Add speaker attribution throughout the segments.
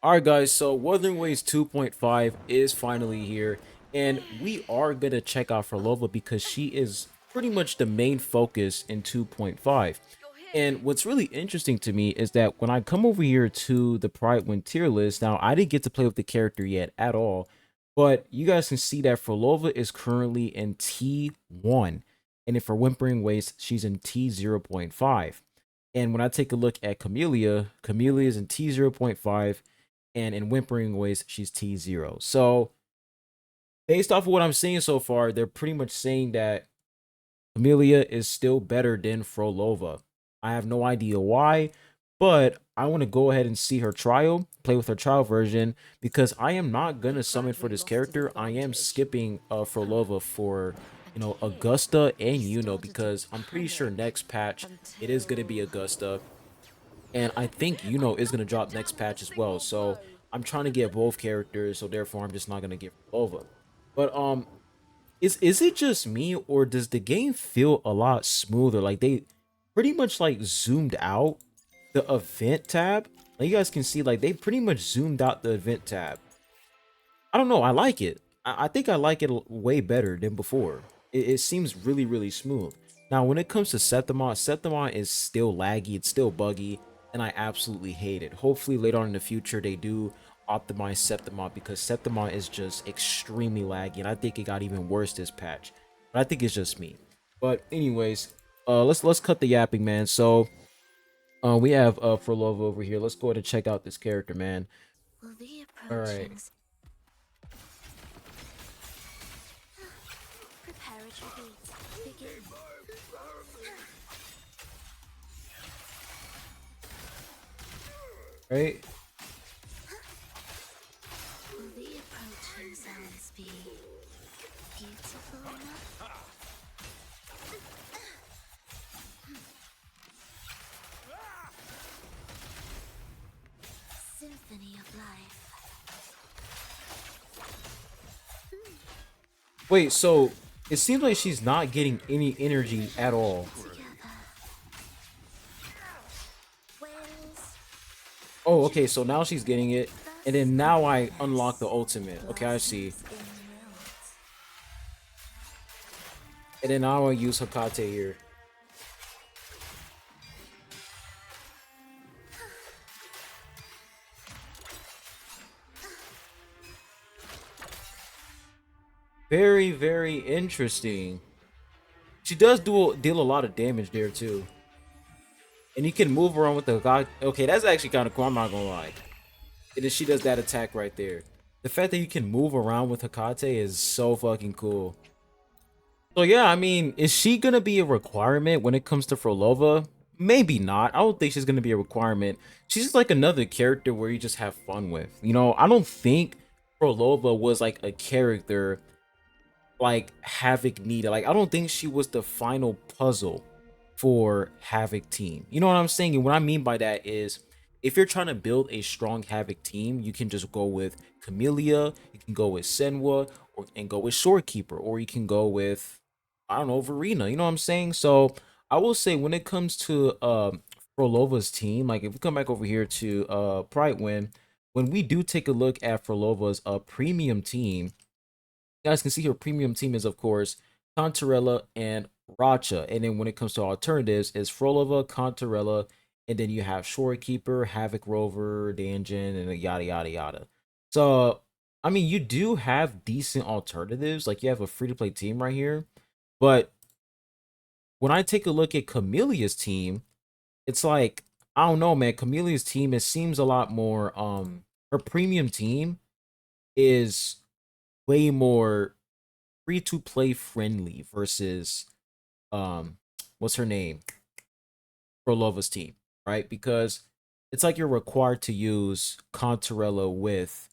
Speaker 1: Alright guys, so Wuthering Waves 2.5 is finally here, and we are gonna check out Frolova because she is pretty much the main focus in 2.5. And what's really interesting to me is that when I come over here to the Pride Win tier list, now I didn't get to play with the character yet at all, but you guys can see that Frolova is currently in T1, and if for Whimpering Waves, she's in T0.5. And when I take a look at Camellia is in T0.5, and in Whimpering Waves, she's T0. So, based off of what I'm seeing so far, they're pretty much saying that Camellia is still better than Frolova. I have no idea why, but I want to go ahead and see her trial, play with her trial version, because I am not gonna summon for this character. I am skipping Frolova for Augusta and because I'm pretty sure next patch it is gonna be Augusta, and I think is gonna drop next patch as well. So I'm trying to get both characters, so therefore I'm just not gonna get Phrolova. But is it just me, or does the game feel a lot smoother? Like they pretty much like zoomed out the event tab. Like you guys can see, like they pretty much zoomed out the event tab. I don't know. I like it. I think I like it way better than before. It seems really smooth. Now, when it comes to Septimon is still laggy. It's still buggy, and I absolutely hate it. Hopefully, later on in the future, they do optimize Septimon because Septimon is just extremely laggy, and I think it got even worse this patch. But I think it's just me. But anyways, let's cut the yapping, man. So, we have Frolova over here. Let's go ahead and check out this character, man.
Speaker 2: Will the
Speaker 1: All right.
Speaker 2: approaching preparatory begin?
Speaker 1: Right.
Speaker 2: Will the approaching sounds be beautiful enough? Symphony of life.
Speaker 1: Wait, so it seems like she's not getting any energy at all.
Speaker 2: Together. Whales.
Speaker 1: Oh, okay, so now
Speaker 2: Drifting.
Speaker 1: she's getting it. And
Speaker 2: Thus
Speaker 1: then now I unlock the
Speaker 2: happiness
Speaker 1: ultimate. Okay, I see.
Speaker 2: blossoms in rills.
Speaker 1: And then now I use Hakate here. Very interesting. She does deal a lot of damage there too. And you can move around with the god. Okay, that's actually kind of cool. I'm not gonna lie. And then she does that attack right there. The fact that you can move around with Hakate is so fucking cool. So yeah, I mean, is she gonna be a requirement when it comes to Frolova? Maybe not. I don't think she's gonna be a requirement. She's just like another character where you just have fun with. I don't think Frolova was like a character like Havoc needed. Like I don't think she was the final puzzle for Havoc team. You know what I'm saying? And what I mean by that is if you're trying to build a strong Havoc team, you can just go with Camellia, you can go with Senwa, and go with Shorekeeper, or you can go with I don't know, Verena. You know what I'm saying? So I will say when it comes to Frolova's team, like if we come back over here to Pride when we do take a look at Frolova's premium team, you guys can see her premium team is of course Contarella and Racha. And then when it comes to alternatives, is Frolova, Contarella, and then you have Shorekeeper, Havoc Rover, Danjin, and yada yada yada. So I mean you do have decent alternatives. Like you have a free-to-play team right here. But when I take a look at Camellia's team, it's like I don't know, man. Camellia's team, it seems a lot more her premium team is way more free to play friendly versus um what's her name? Frolova's team, right? Because it's like you're required to use Contarella with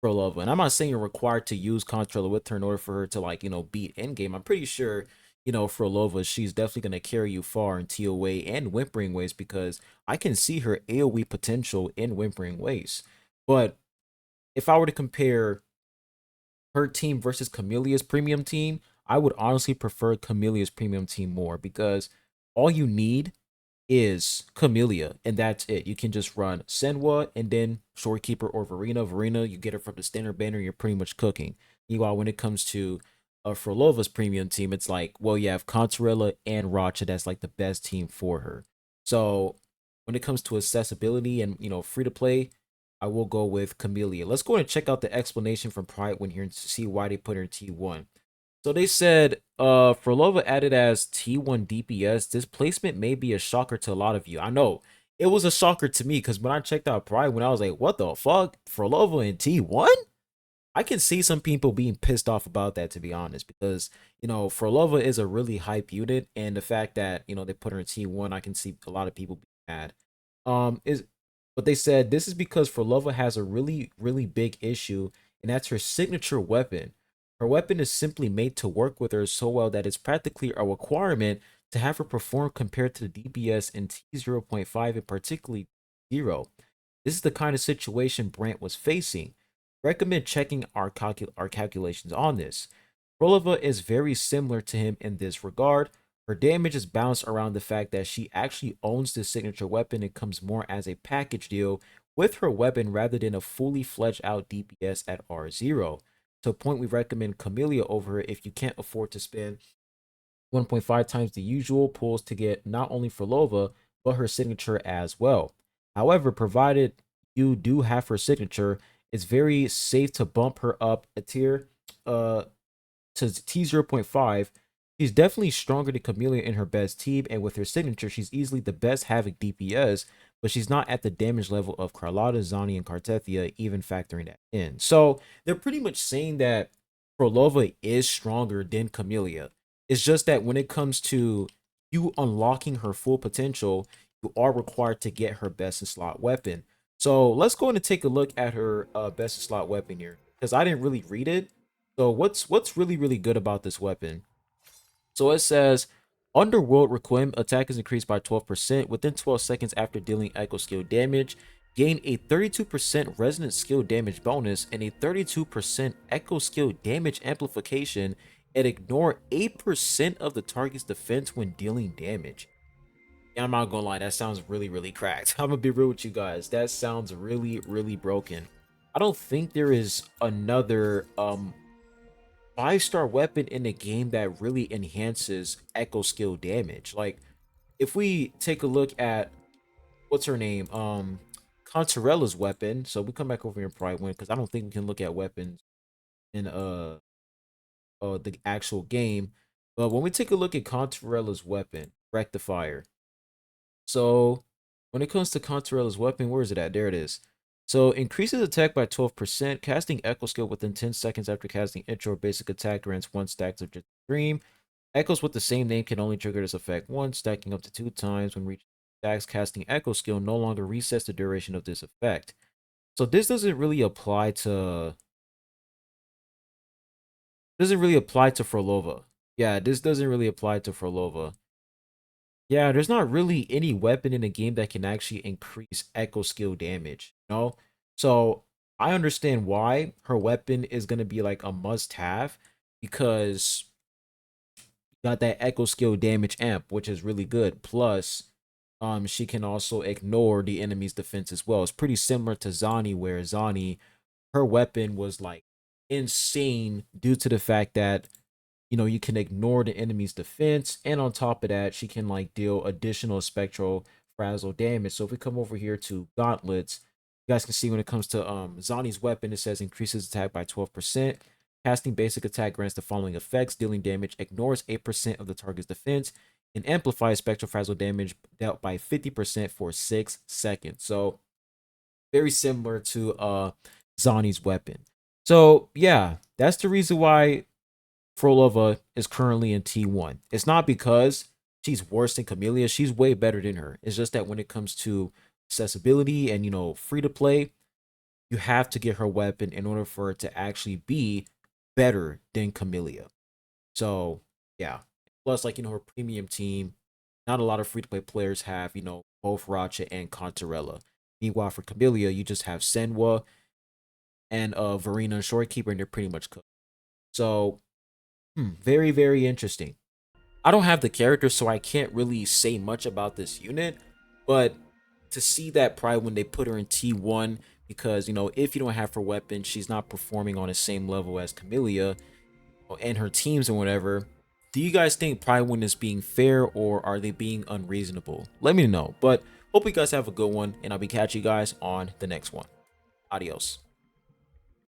Speaker 1: Frolova. And I'm not saying you're required to use Contarella with her in order for her to like, beat endgame. I'm pretty sure, Frolova, she's definitely gonna carry you far in TOA and Whimpering Ways because I can see her AoE potential in Whimpering Ways. But if I were to compare her team versus Camellia's premium team, I would honestly prefer Camellia's premium team more because all you need is Camellia, and that's it. You can just run Senwa and then Shorekeeper or Varina. Varina, you get her from the standard banner, you're pretty much cooking. Meanwhile, when it comes to Frolova's premium team, it's like, well, you have Contarella and Racha. That's like the best team for her. So when it comes to accessibility and free to play, I will go with Camellia. Let's go and check out the explanation from Pride when here to see why they put her in T1. So they said, Frolova added as T1 DPS. This placement may be a shocker to a lot of you. I know it was a shocker to me because when I checked out Pride, when I was like, what the fuck? Frolova in T1? I can see some people being pissed off about that, to be honest, because Frolova is a really hype unit, and the fact that they put her in T1, I can see a lot of people being mad. Is But they said this is because Frolova has a really, really big issue, and that's her signature weapon. Her weapon is simply made to work with her so well that it's practically a requirement to have her perform compared to the DPS in T0.5 and particularly 0. This is the kind of situation Brant was facing. Recommend checking our calculations on this. Phrolova is very similar to him in this regard. Her damage is balanced around the fact that she actually owns this signature weapon and comes more as a package deal with her weapon rather than a fully fledged out DPS at R0. To a point we recommend Camellia over her if you can't afford to spend 1.5 times the usual pulls to get not only Frolova, but her signature as well. However, provided you do have her signature, it's very safe to bump her up a tier to T0.5. She's definitely stronger than Camellia in her best team, and with her signature, she's easily the best Havoc DPS, but she's not at the damage level of Carlotta, Zani, and Cartethia, even factoring that in. So they're pretty much saying that Frolova is stronger than Camellia. It's just that when it comes to you unlocking her full potential, you are required to get her best in slot weapon. So let's go and take a look at her best in slot weapon here, because I didn't really read it. So what's really really good about this weapon? So it says Underworld Requiem attack is increased by 12% within 12 seconds after dealing echo skill damage. Gain a 32% resonant skill damage bonus and a 32% echo skill damage amplification, and ignore 8% of the target's defense when dealing damage. Yeah, I'm not gonna lie, that sounds really, really cracked. I'm gonna be real with you guys. That sounds really, really broken. I don't think there is another 5-star weapon in the game that really enhances echo skill damage. Like, if we take a look at what's her name, Contarella's weapon. So we come back over here and probably win because I don't think we can look at weapons in the actual game. But when we take a look at Contarella's weapon, Rectifier. So when it comes to Contarella's weapon, where is it at? There it is. So increases attack by 12%. Casting Echo skill within 10 seconds after casting intro or basic attack grants 1 stack of Dream. Echoes with the same name can only trigger this effect once, stacking up to 2 times when reaching stacks. Casting Echo skill no longer resets the duration of this effect. So this doesn't really apply to Frolova. Yeah, this doesn't really apply to Frolova. Yeah, there's not really any weapon in the game that can actually increase echo skill damage, So I understand why her weapon is gonna be like a must-have because you got that echo skill damage amp, which is really good. Plus, she can also ignore the enemy's defense as well. It's pretty similar to Zani, where Zani, her weapon was like insane due to the fact that you can ignore the enemy's defense, and on top of that, she can like deal additional spectral frazzle damage. So if we come over here to gauntlets, you guys can see when it comes to Zani's weapon, it says increases attack by 12%. Casting basic attack grants the following effects: dealing damage, ignores 8% of the target's defense, and amplifies spectral frazzle damage dealt by 50% for 6 seconds. So very similar to Zani's weapon. So yeah, that's the reason why Frolova is currently in T1. It's not because she's worse than Camellia. She's way better than her. It's just that when it comes to accessibility and, free to play, you have to get her weapon in order for it to actually be better than Camellia. So, yeah. Plus, like, her premium team, not a lot of free to play players have, both Racha and Contarella. Meanwhile, for Camellia, you just have Senwa and Varina and Shorekeeper, and they're pretty much cooked. So, very, very interesting. I don't have the character, so I can't really say much about this unit. But to see that pride when they put her in T1, because you know, if you don't have her weapon, she's not performing on the same level as Camellia and her teams and whatever. Do you guys think Pride Win is being fair, or are they being unreasonable? Let me know. But hope you guys have a good one, and I'll be catching you guys on the next one. Adios.